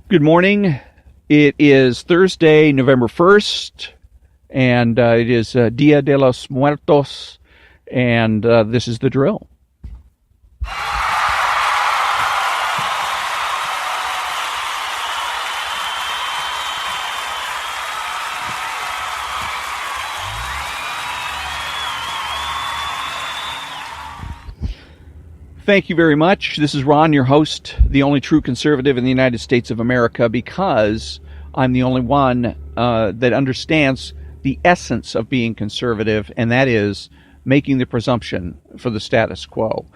Good morning. It is Thursday, November 1st, and it is Dia de los Muertos, and this is the drill. Thank you very much. This is Ron, your host, the only true conservative in the United States of America, because I'm the only one that understands the essence of being conservative, and that is making the presumption for the status quo.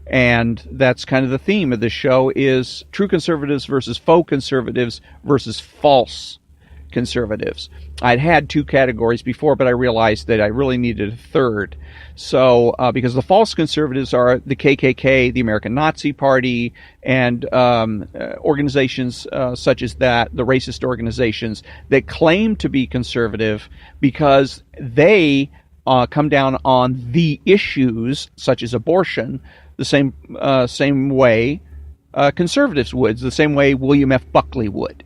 And that's kind of the theme of this show, is true conservatives versus faux conservatives versus false conservatives. I'd had two categories before, but I realized that I really needed a third. So, because the false conservatives are the KKK, the American Nazi Party, and organizations such as that, the racist organizations that claim to be conservative because they come down on the issues such as abortion the same way conservatives would, the same way William F. Buckley would.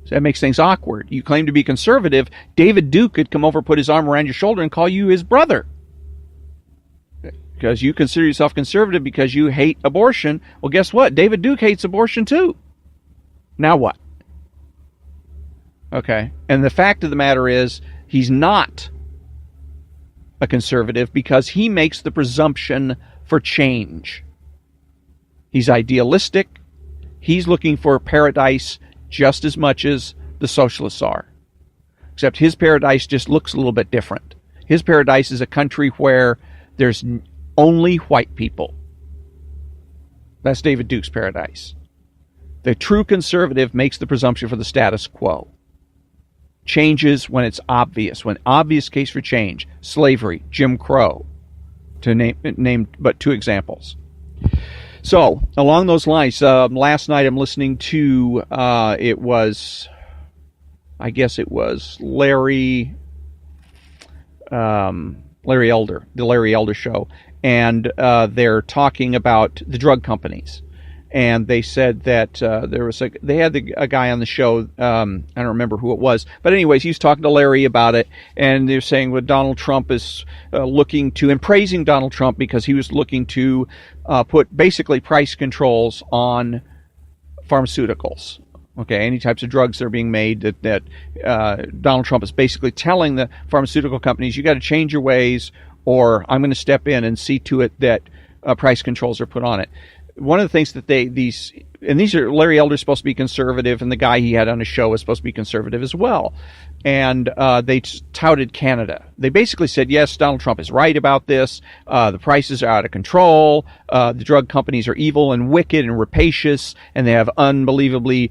So that makes things awkward. You claim to be conservative. David Duke could come over, put his arm around your shoulder, and call you his brother. Because you consider yourself conservative because you hate abortion. Well, guess what? David Duke hates abortion too. Now what? Okay. And the fact of the matter is, he's not a conservative because he makes the presumption for change. He's idealistic. He's looking for paradise just as much as the socialists are. Except his paradise just looks a little bit different. His paradise is a country where there's only white people. That's David Duke's paradise. The true conservative makes the presumption for the status quo. Changes when it's obvious, when obvious case for change. Slavery, Jim Crow, to name but two examples. So, along those lines, last night I'm listening to, I guess it was Larry Elder, the Larry Elder Show, and they're talking about the drug companies. And they said that they had a guy on the show, I don't remember who it was, but anyways, he was talking to Larry about it, and they're saying what Donald Trump is looking to, and praising Donald Trump because he was looking to put basically price controls on pharmaceuticals. Okay, any types of drugs that are being made that Donald Trump is basically telling the pharmaceutical companies, you got to change your ways, or I'm going to step in and see to it that price controls are put on it. One of the things that these are, Larry Elder's supposed to be conservative, and the guy he had on his show is supposed to be conservative as well. And they touted Canada. They basically said, yes, Donald Trump is right about this. The prices are out of control. The drug companies are evil and wicked and rapacious, and they have unbelievable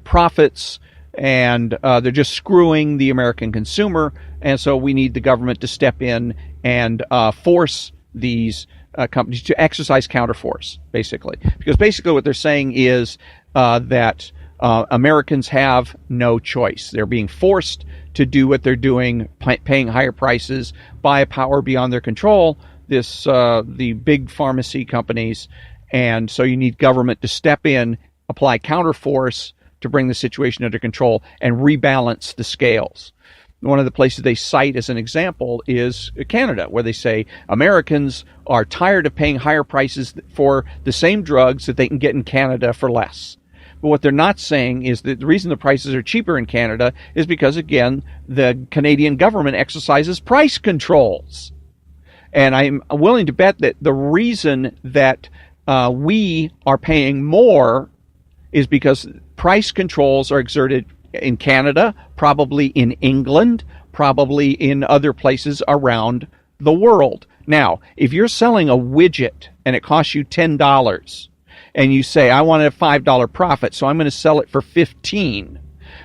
profits, and they're just screwing the American consumer. And so we need the government to step in and force these companies to exercise counterforce, basically. Because basically what they're saying is that Americans have no choice. They're being forced to do what they're doing, paying higher prices by a power beyond their control, the big pharmacy companies. And so you need government to step in, apply counterforce to bring the situation under control and rebalance the scales. One of the places they cite as an example is Canada, where they say Americans are tired of paying higher prices for the same drugs that they can get in Canada for less. But what they're not saying is that the reason the prices are cheaper in Canada is because, again, the Canadian government exercises price controls. And I'm willing to bet that the reason that we are paying more is because price controls are exerted in Canada, probably in England, probably in other places around the world. Now, if you're selling a widget and it costs you $10 and you say, I want a $5 profit, so I'm going to sell it for $15,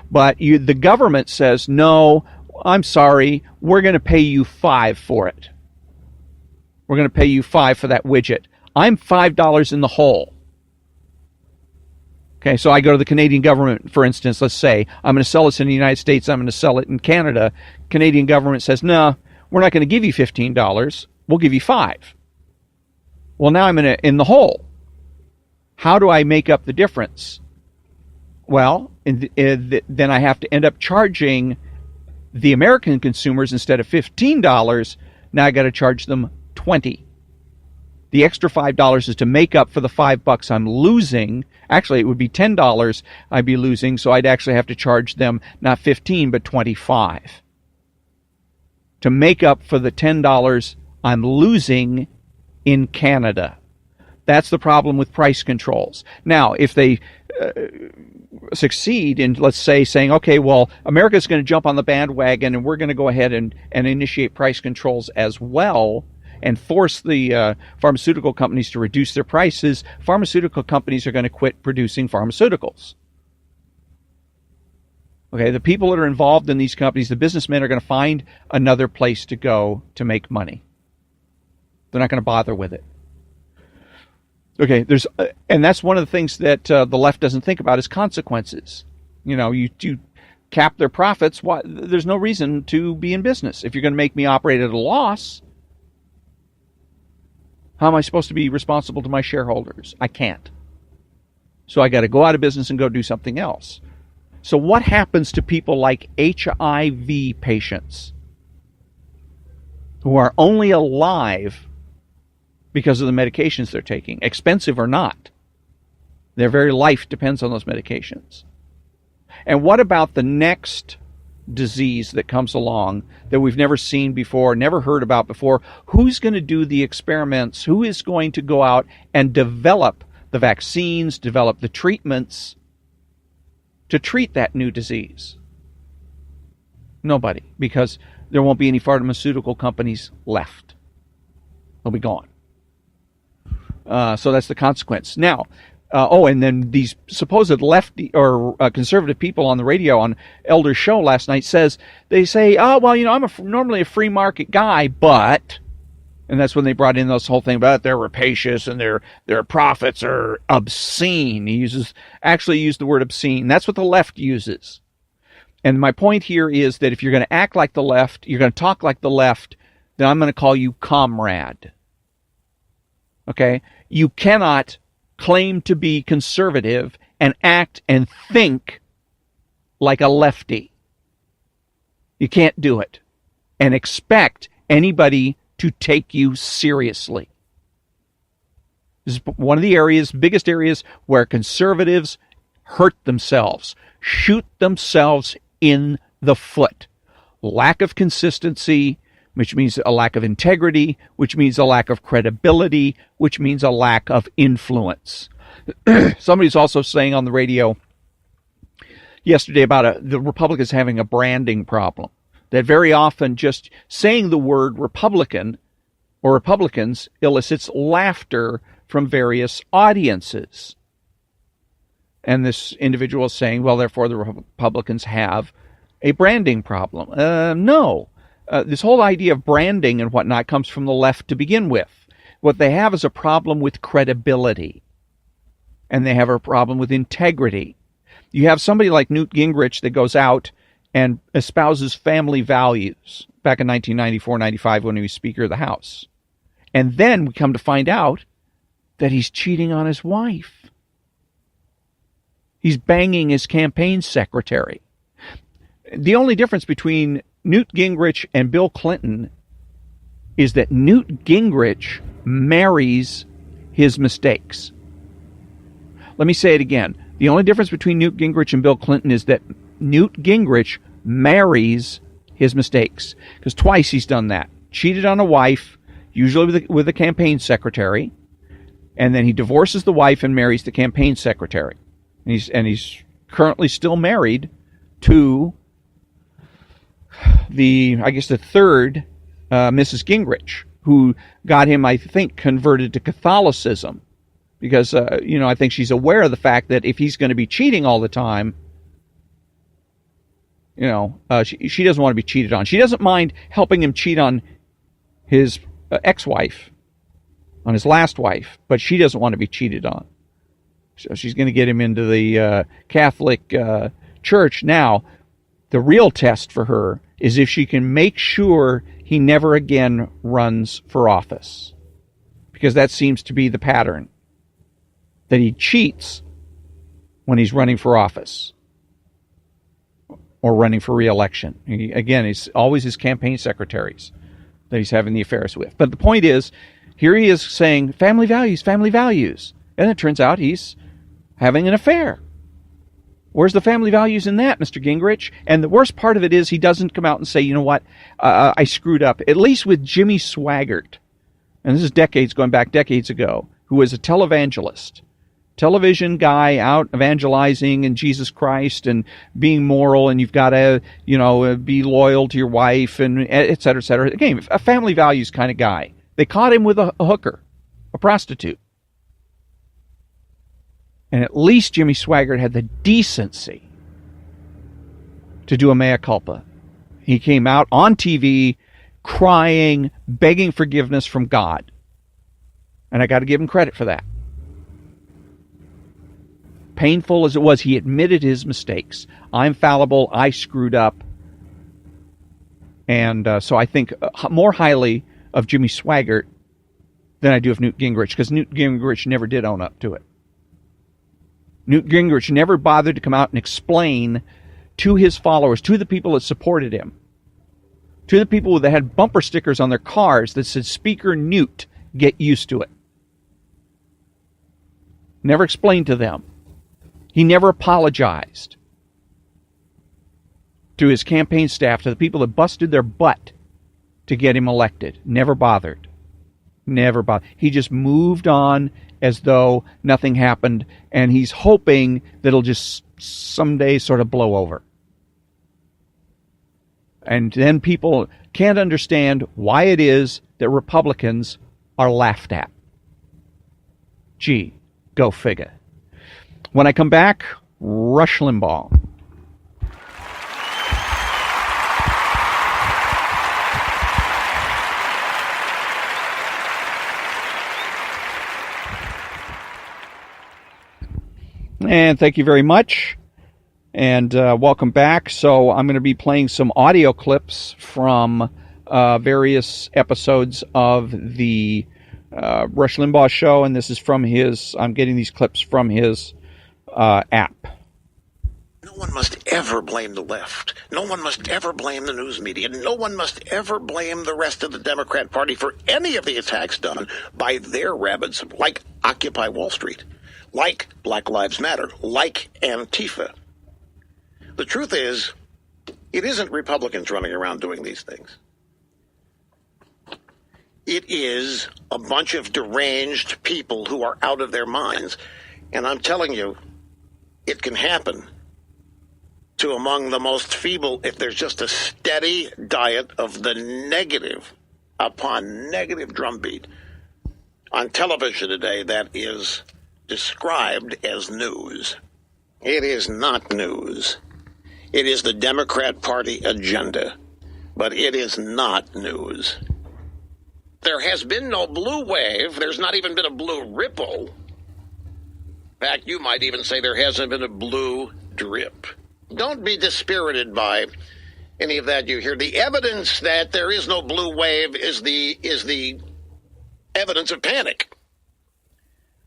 but the government says, no, I'm sorry, we're going to pay you $5 for it. We're going to pay you $5 for that widget. I'm $5 in the hole. Okay, so I go to the Canadian government, for instance, let's say, I'm going to sell this in the United States, I'm going to sell it in Canada. Canadian government says, no, we're not going to give you $15, we'll give you $5. Well, now I'm in the hole. How do I make up the difference? Well, then I have to end up charging the American consumers, instead of $15, now I got to charge them $20. The extra $5 is to make up for the $5 I'm losing. Actually, it would be $10 I'd be losing, so I'd actually have to charge them not 15 but 25 to make up for the $10 I'm losing in Canada. That's the problem with price controls. Now, if they succeed in, let's say, saying, okay, well, America's going to jump on the bandwagon and we're going to go ahead and initiate price controls as well, and force the pharmaceutical companies to reduce their prices, pharmaceutical companies are going to quit producing pharmaceuticals. Okay, the people that are involved in these companies, the businessmen, are going to find another place to go to make money. They're not going to bother with it. Okay, and that's one of the things that the left doesn't think about is consequences. You cap their profits. There's no reason to be in business. If you're going to make me operate at a loss, how am I supposed to be responsible to my shareholders? I can't. So I got to go out of business and go do something else. So what happens to people like HIV patients who are only alive because of the medications they're taking, expensive or not? Their very life depends on those medications. And what about the next disease that comes along that we've never seen before, never heard about before? Who's going to do the experiments? Who is going to go out and develop the vaccines, develop the treatments to treat that new disease? Nobody, because there won't be any pharmaceutical companies left. They'll be gone. So that's the consequence. Now, and then these supposed lefty or conservative people on the radio on Elder's show last night they say, oh, well, I'm normally a free market guy, but, and that's when they brought in this whole thing about they're rapacious and their profits are obscene. He actually used the word obscene. That's what the left uses. And my point here is that if you're going to act like the left, you're going to talk like the left, then I'm going to call you comrade. Okay? You cannot claim to be conservative and act and think like a lefty. You can't do it and expect anybody to take you seriously. This is one of the biggest areas where conservatives hurt themselves, shoot themselves in the foot. Lack of consistency, which means a lack of integrity, which means a lack of credibility, which means a lack of influence. Somebody's also saying on the radio yesterday about the Republicans having a branding problem, that very often just saying the word Republican or Republicans elicits laughter from various audiences. And this individual is saying, well, therefore the Republicans have a branding problem. No. This whole idea of branding and whatnot comes from the left to begin with. What they have is a problem with credibility. And they have a problem with integrity. You have somebody like Newt Gingrich that goes out and espouses family values back in 1994-95 when he was Speaker of the House. And then we come to find out that he's cheating on his wife. He's banging his campaign secretary. The only difference between Newt Gingrich and Bill Clinton is that Newt Gingrich marries his mistakes. Let me say it again. The only difference between Newt Gingrich and Bill Clinton is that Newt Gingrich marries his mistakes. Because twice he's done that. Cheated on a wife, usually with a campaign secretary, and then he divorces the wife and marries the campaign secretary. And he's currently still married to the third Mrs. Gingrich, who got him, I think, converted to Catholicism. Because, I think she's aware of the fact that if he's going to be cheating all the time, she doesn't want to be cheated on. She doesn't mind helping him cheat on his ex-wife, on his last wife, but she doesn't want to be cheated on. So she's going to get him into the Catholic Church. Now, the real test for her is if she can make sure he never again runs for office. Because that seems to be the pattern. that he cheats when he's running for office or running for re-election. Again, it's always his campaign secretaries that he's having the affairs with. But the point is, here he is saying family values, family values. And it turns out he's having an affair. Where's the family values in that, Mr. Gingrich? And the worst part of it is he doesn't come out and say, you know what, I screwed up. At least with Jimmy Swaggart, and this is going back decades ago, who was a televangelist, television guy out evangelizing in Jesus Christ and being moral, and you've got to, be loyal to your wife, and et cetera, et cetera. Again, a family values kind of guy. They caught him with a hooker, a prostitute. And at least Jimmy Swaggart had the decency to do a mea culpa. He came out on TV crying, begging forgiveness from God. And I got to give him credit for that. Painful as it was, he admitted his mistakes. I'm fallible. I screwed up. And so I think more highly of Jimmy Swaggart than I do of Newt Gingrich, because Newt Gingrich never did own up to it. Newt Gingrich never bothered to come out and explain to his followers, to the people that supported him, to the people that had bumper stickers on their cars that said, Speaker Newt, get used to it. Never explained to them. He never apologized to his campaign staff, to the people that busted their butt to get him elected. Never bothered. Never bothered. He just moved on as though nothing happened, and he's hoping that it'll just someday sort of blow over. And then people can't understand why it is that Republicans are laughed at. Gee, go figure. When I come back, Rush Limbaugh. And thank you very much. And welcome back. So I'm going to be playing some audio clips from various episodes of the Rush Limbaugh show. And this is from I'm getting these clips from his app. No one must ever blame the left. No one must ever blame the news media. No one must ever blame the rest of the Democrat Party for any of the attacks done by their rabbits, like Occupy Wall Street, like Black Lives Matter, like Antifa. The truth is, it isn't Republicans running around doing these things. It is a bunch of deranged people who are out of their minds. And I'm telling you, it can happen to among the most feeble if there's just a steady diet of the negative upon negative drumbeat on television today that is described as news. It is not news. It is the Democrat Party agenda, but it is not news. There has been no blue wave. There's not even been a blue ripple. In fact, you might even say there hasn't been a blue drip. Don't be dispirited by any of that you hear. The evidence that there is no blue wave is the evidence of panic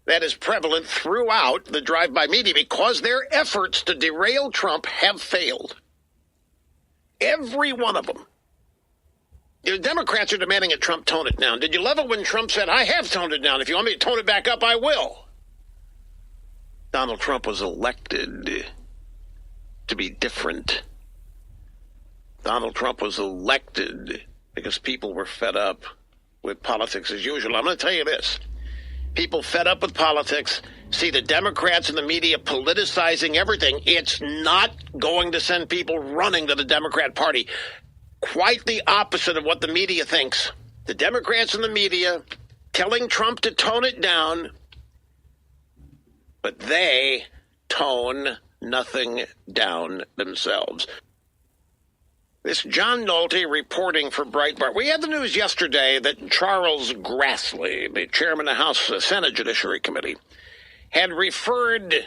that is prevalent throughout the drive-by media because their efforts to derail Trump have failed. Every one of them. The Democrats are demanding that Trump tone it down. Did you love it when Trump said, I have toned it down. If you want me to tone it back up, I will. Donald Trump was elected to be different. Donald Trump was elected because people were fed up with politics as usual. I'm going to tell you this. People fed up with politics see the Democrats and the media politicizing everything. It's not going to send people running to the Democrat Party. Quite the opposite of what the media thinks. The Democrats and the media telling Trump to tone it down, but they tone nothing down themselves. This John Nolte reporting for Breitbart. We had the news yesterday that Charles Grassley, the chairman of the House Senate Judiciary Committee, had referred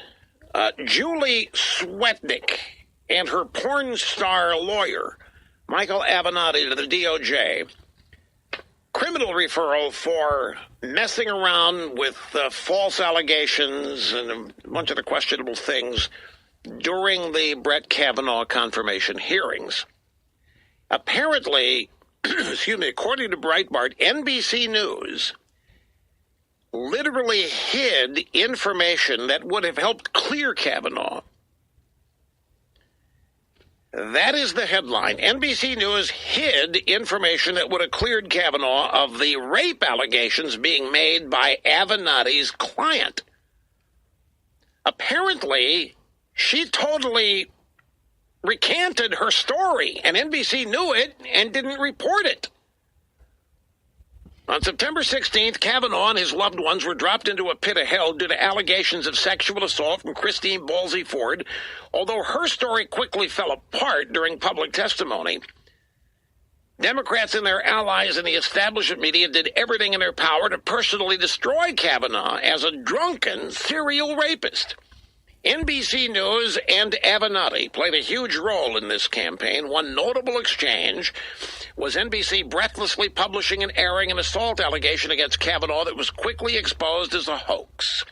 Julie Swetnick and her porn star lawyer, Michael Avenatti, to the DOJ, criminal referral for messing around with false allegations and a bunch of the questionable things during the Brett Kavanaugh confirmation hearings. Apparently, according to Breitbart, NBC News literally hid information that would have helped clear Kavanaugh. That is the headline. NBC News hid information that would have cleared Kavanaugh of the rape allegations being made by Avenatti's client. Apparently, she totally recanted her story, and NBC knew it and didn't report it. On September 16th, Kavanaugh and his loved ones were dropped into a pit of hell due to allegations of sexual assault from Christine Ballsy Ford, although her story quickly fell apart during public testimony. Democrats and their allies in the establishment media did everything in their power to personally destroy Kavanaugh as a drunken serial rapist. NBC News and Avenatti played a huge role in this campaign. One notable exchange was NBC breathlessly publishing and airing an assault allegation against Kavanaugh that was quickly exposed as a hoax.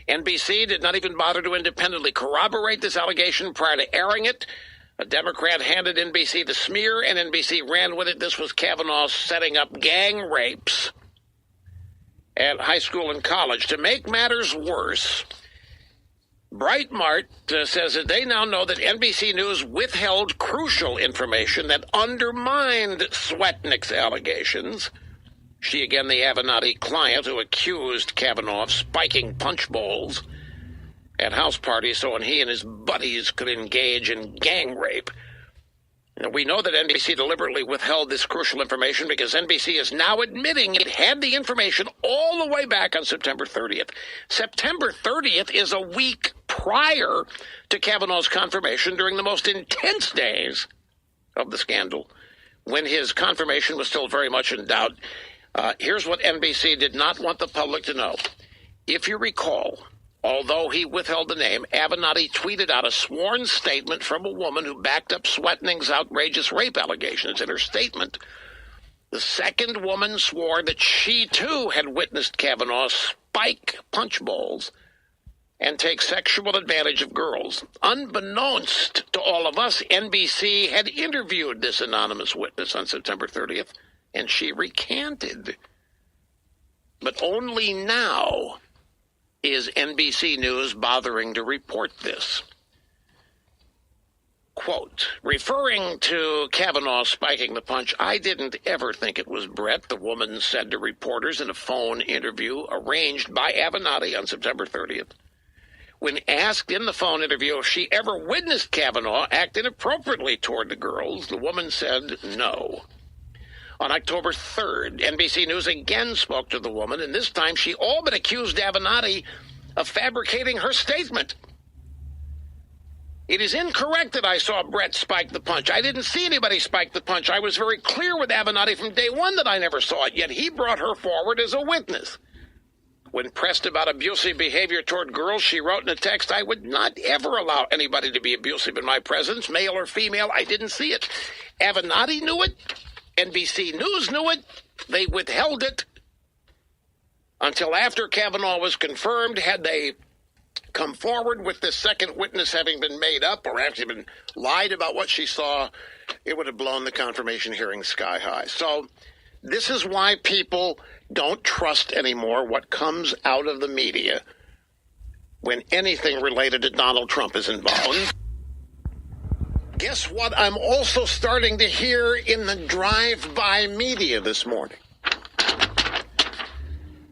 NBC did not even bother to independently corroborate this allegation prior to airing it. A Democrat handed NBC the smear, and NBC ran with it. This was Kavanaugh setting up gang rapes at high school and college. To make matters worse, Breitbart says that they now know that NBC News withheld crucial information that undermined Swetnick's allegations. She, again, the Avenatti client who accused Kavanaugh of spiking punch bowls at house parties so he and his buddies could engage in gang rape. And we know that NBC deliberately withheld this crucial information because NBC is now admitting it had the information all the way back on September 30th. September 30th is a week prior to Kavanaugh's confirmation during the most intense days of the scandal, when his confirmation was still very much in doubt. Here's what NBC did not want the public to know. If you recall, although he withheld the name, Avenatti tweeted out a sworn statement from a woman who backed up Swetnick's outrageous rape allegations. In her statement, the second woman swore that she, too, had witnessed Kavanaugh spike punch bowls and take sexual advantage of girls. Unbeknownst to all of us, NBC had interviewed this anonymous witness on September 30th, and she recanted. But only now is NBC News bothering to report this. Quote, referring to Kavanaugh spiking the punch, "I didn't ever think it was Brett," the woman said to reporters in a phone interview arranged by Avenatti on September 30th. When asked in the phone interview if she ever witnessed Kavanaugh act inappropriately toward the girls, the woman said no. On October 3rd, NBC News again spoke to the woman, and this time she all but accused Avenatti of fabricating her statement. "It is incorrect that I saw Brett spike the punch. I didn't see anybody spike the punch. I was very clear with Avenatti from day one that I never saw it, yet he brought her forward as a witness." When pressed about abusive behavior toward girls, she wrote in a text, "I would not ever allow anybody to be abusive in my presence, male or female. I didn't see it." Avenatti knew it. NBC News knew it. They withheld it until after Kavanaugh was confirmed. Had they come forward with this second witness having been made up or actually been lied about what she saw, it would have blown the confirmation hearing sky high. So this is why people don't trust anymore what comes out of the media when anything related to Donald Trump is involved. Guess what I'm also starting to hear in the drive-by media this morning?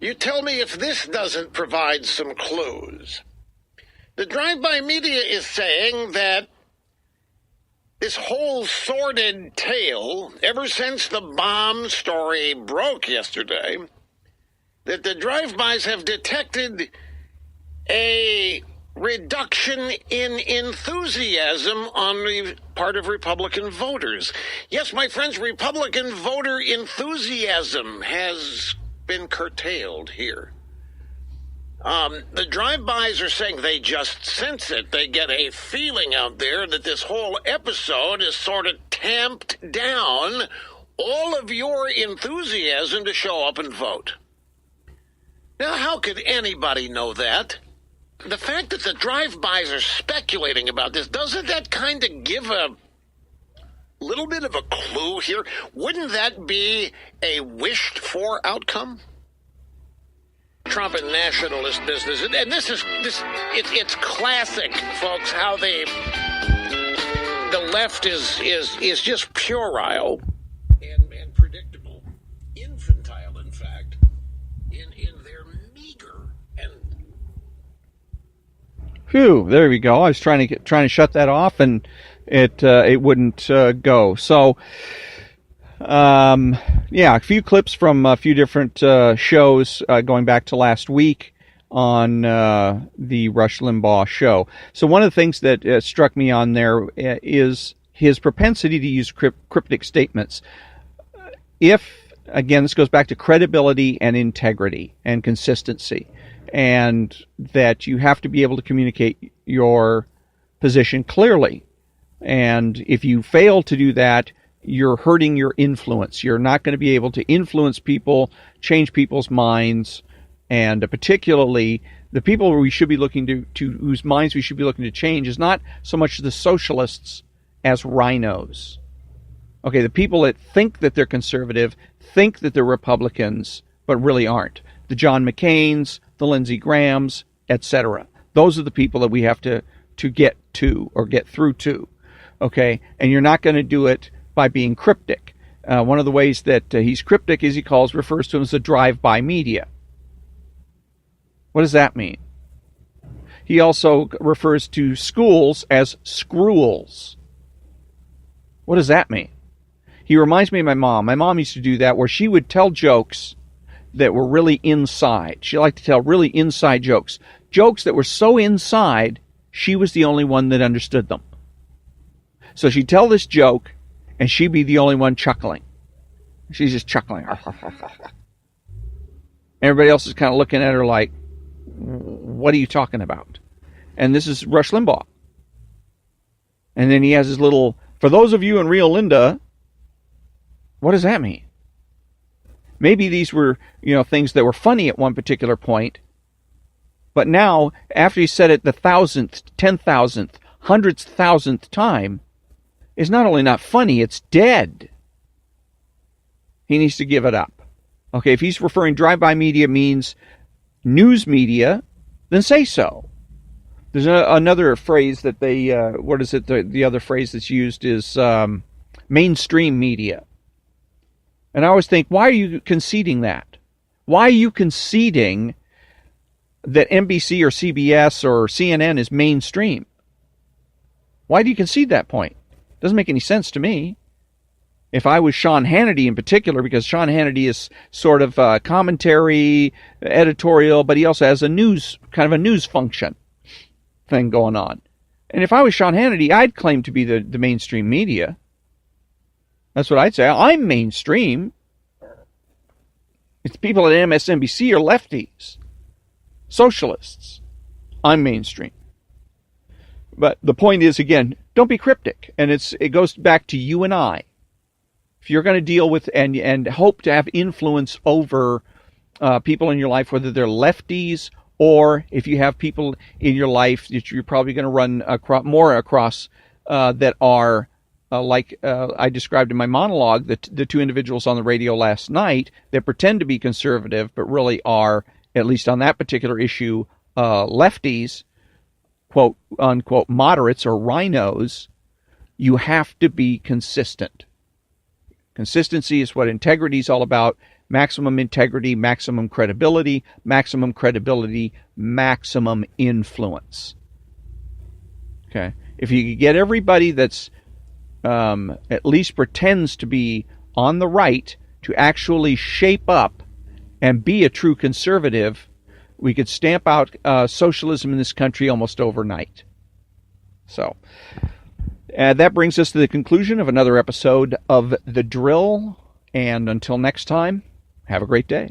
You tell me if this doesn't provide some clues. The drive-by media is saying that this whole sordid tale, ever since the bomb story broke yesterday, that the drive-bys have detected a reduction in enthusiasm on the part of Republican voters. Yes, my friends, Republican voter enthusiasm has been curtailed here. The drive-bys are saying they just sense it. They get a feeling out there that this whole episode is sort of tamped down all of your enthusiasm to show up and vote. Now, how could anybody know that? The fact that the drive-bys are speculating about this, doesn't that kind of give a little bit of a clue here? Wouldn't that be a wished-for outcome? Trump and nationalist business, and it's classic, folks, how the left is just puerile and predictable, infantile, in fact, in their meager and. Phew! There we go. I was trying to shut that off, and it wouldn't go. So. Yeah, a few clips from a few different shows going back to last week on the Rush Limbaugh show. So one of the things that struck me on there is his propensity to use cryptic statements. Again, this goes back to credibility and integrity and consistency, and that you have to be able to communicate your position clearly. And if you fail to do that, you're hurting your influence. You're not going to be able to influence people, change people's minds, and particularly the people we should be looking to whose minds we should be looking to change is not so much the socialists as rhinos. Okay, the people that think that they're conservative, think that they're Republicans, but really aren't. The John McCains, the Lindsey Grahams, etc. Those are the people that we have to get to or get through to. Okay, and you're not going to do it by being cryptic. One of the ways that he's cryptic is refers to him as the drive-by media. What does that mean? He also refers to schools as screwels. What does that mean? He reminds me of my mom. My mom used to do that, where she would tell jokes that were really inside. She liked to tell really inside jokes. Jokes that were so inside, she was the only one that understood them. So she'd tell this joke, and she'd be the only one chuckling. She's just chuckling. Everybody else is kind of looking at her like, what are you talking about? And this is Rush Limbaugh. And then he has his little, for those of you in Rio Linda, what does that mean? Maybe these were, things that were funny at one particular point. But now, after he said it the 1,000th, 10,000th, 100,000th time, it's not only not funny, it's dead. He needs to give it up. Okay, if he's referring drive-by media means news media, then say so. There's another phrase that they, the other phrase that's used is mainstream media. And I always think, why are you conceding that? Why are you conceding that NBC or CBS or CNN is mainstream? Why do you concede that point? Doesn't make any sense to me. If I was Sean Hannity in particular, because Sean Hannity is sort of commentary, editorial, but he also has kind of a news function thing going on. And if I was Sean Hannity, I'd claim to be the mainstream media. That's what I'd say. I'm mainstream. It's people at MSNBC are lefties, socialists. I'm mainstream. But the point is, again, don't be cryptic. And it goes back to you and I. If you're going to deal with and hope to have influence over people in your life, whether they're lefties or if you have people in your life that you're probably going to run more across that are like I described in my monologue, the two individuals on the radio last night that pretend to be conservative but really are, at least on that particular issue, lefties, quote unquote moderates or rhinos. You have to be consistent. Consistency is what integrity is all about. Maximum integrity, maximum credibility, maximum influence. Okay. If you get everybody that's at least pretends to be on the right to actually shape up and be a true conservative, we could stamp out socialism in this country almost overnight. So, that brings us to the conclusion of another episode of The Drill. And until next time, have a great day.